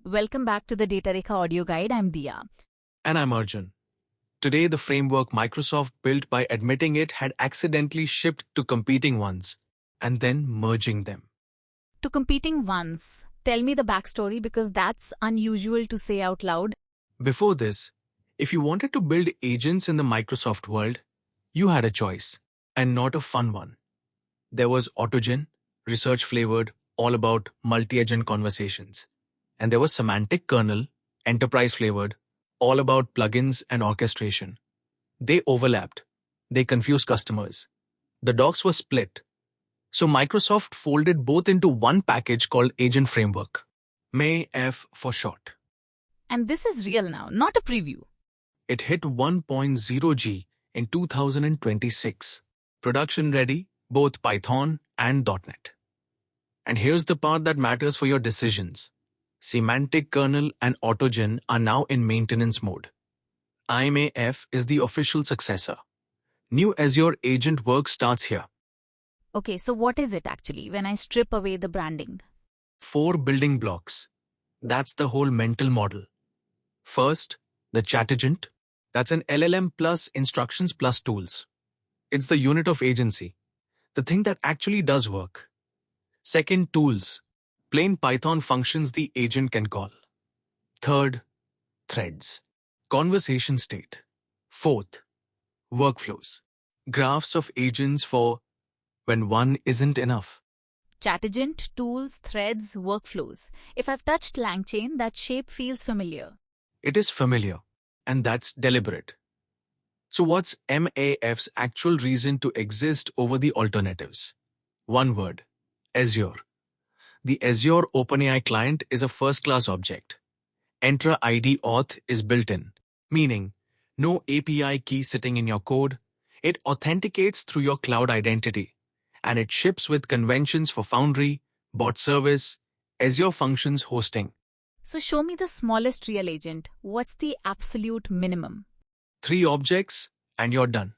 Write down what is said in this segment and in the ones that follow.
Welcome back to the Datarekha audio guide. I'm Diya. And I'm Arjun. Today, the framework Microsoft built by admitting it had accidentally shipped to competing ones and then merging them. To competing ones, tell me the backstory because that's unusual to say out loud. Before this, if you wanted to build agents in the Microsoft world, you had a choice, and not a fun one. There was Autogen, research-flavored, all about multi-agent conversations. And there was Semantic Kernel, enterprise-flavored, all about plugins and orchestration. They overlapped. They confused customers. The docs were split. So Microsoft folded both into one package called Agent Framework, MAF for short. And this is real now, not a preview. It hit 1.0G in 2026. Production ready, both Python and .NET. And here's the part that matters for your decisions. Semantic Kernel and Autogen are now in maintenance mode. IMAF is the official successor. New Azure Agent work starts here. Okay, so what is it actually when I strip away the branding? 4 building blocks. That's the whole mental model. First, the chat agent. That's an LLM plus instructions plus tools. It's the unit of agency, the thing that actually does work. Second, tools. Plain Python functions the agent can call. Third, threads. Conversation state. Fourth, workflows. Graphs of agents for when one isn't enough. Chat agent, tools, threads, workflows. If I've touched LangChain, that shape feels familiar. It is familiar, and that's deliberate. So what's MAF's actual reason to exist over the alternatives? One word, Azure. The Azure OpenAI client is a first-class object. Entra ID auth is built in, meaning no API key sitting in your code. It authenticates through your cloud identity, and it ships with conventions for Foundry, bot service, Azure Functions hosting. So show me the smallest real agent. What's the absolute minimum? 3 objects, and you're done.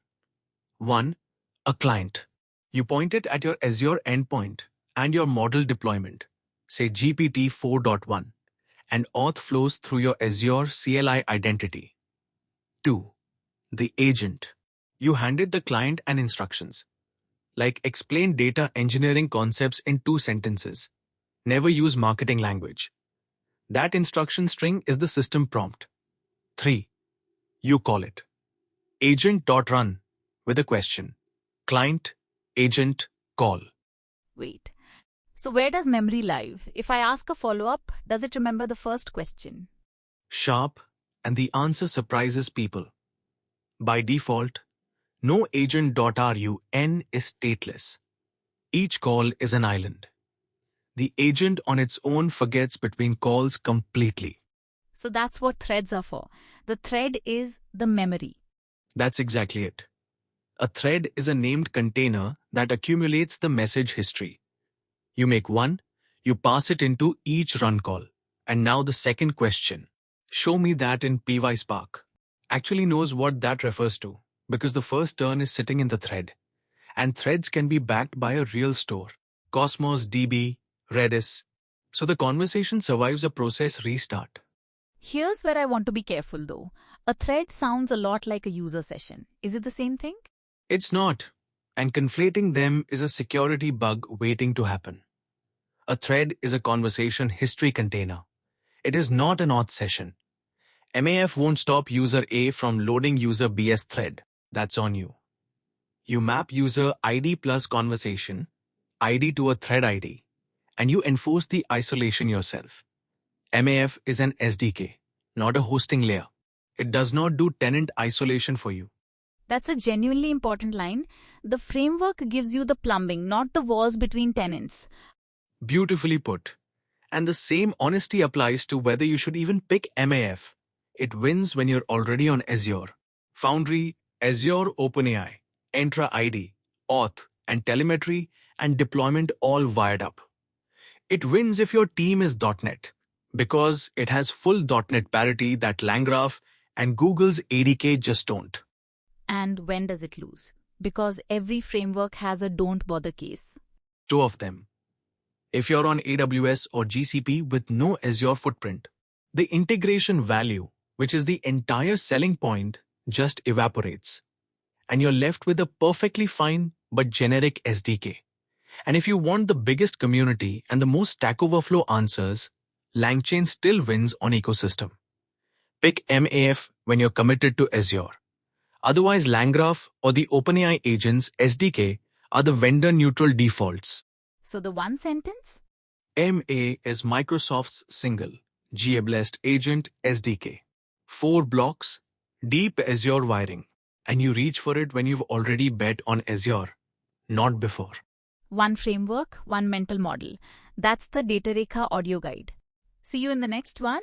1. A client. You point it at your Azure endpoint and your model deployment, say GPT 4.1, and auth flows through your Azure CLI identity. 2. The agent. You hand it the client and instructions, like explain data engineering concepts in 2 sentences. Never use marketing language. That instruction string is the system prompt. 3. You call it. Agent.run with a question. Client, agent, call. Wait. So where does memory live? If I ask a follow-up, does it remember the first question? Sharp, and the answer surprises people. By default, no agent.run is stateless. Each call is an island. The agent on its own forgets between calls completely. So that's what threads are for. The thread is the memory. That's exactly it. A thread is a named container that accumulates the message history. You make one, you pass it into each run call. And now the second question. Show me that in PySpark. Actually knows what that refers to, because the first turn is sitting in the thread. And threads can be backed by a real store. Cosmos DB, Redis. So the conversation survives a process restart. Here's where I want to be careful though. A thread sounds a lot like a user session. Is it the same thing? It's not. And conflating them is a security bug waiting to happen. A thread is a conversation history container. It is not an auth session. MAF won't stop user A from loading user B's thread. That's on you. You map user ID plus conversation, ID to a thread ID, and you enforce the isolation yourself. MAF is an SDK, not a hosting layer. It does not do tenant isolation for you. That's a genuinely important line. The framework gives you the plumbing, not the walls between tenants. Beautifully put. And the same honesty applies to whether you should even pick MAF. It wins when you're already on Azure. Foundry, Azure OpenAI, Entra ID, auth, and telemetry and deployment all wired up. It wins if your team is .NET, because it has full .NET parity that LangGraph and Google's ADK just don't. And when does it lose? Because every framework has a don't bother case. 2 of them. If you're on AWS or GCP with no Azure footprint, the integration value, which is the entire selling point, just evaporates. And you're left with a perfectly fine but generic SDK. And if you want the biggest community and the most Stack Overflow answers, LangChain still wins on ecosystem. Pick MAF when you're committed to Azure. Otherwise, LangGraph or the OpenAI agents SDK are the vendor-neutral defaults. So the one sentence? MA is Microsoft's single, GA-blessed agent SDK. 4 blocks, deep Azure wiring, and you reach for it when you've already bet on Azure, not before. One framework, one mental model. That's the Datarekha audio guide. See you in the next one.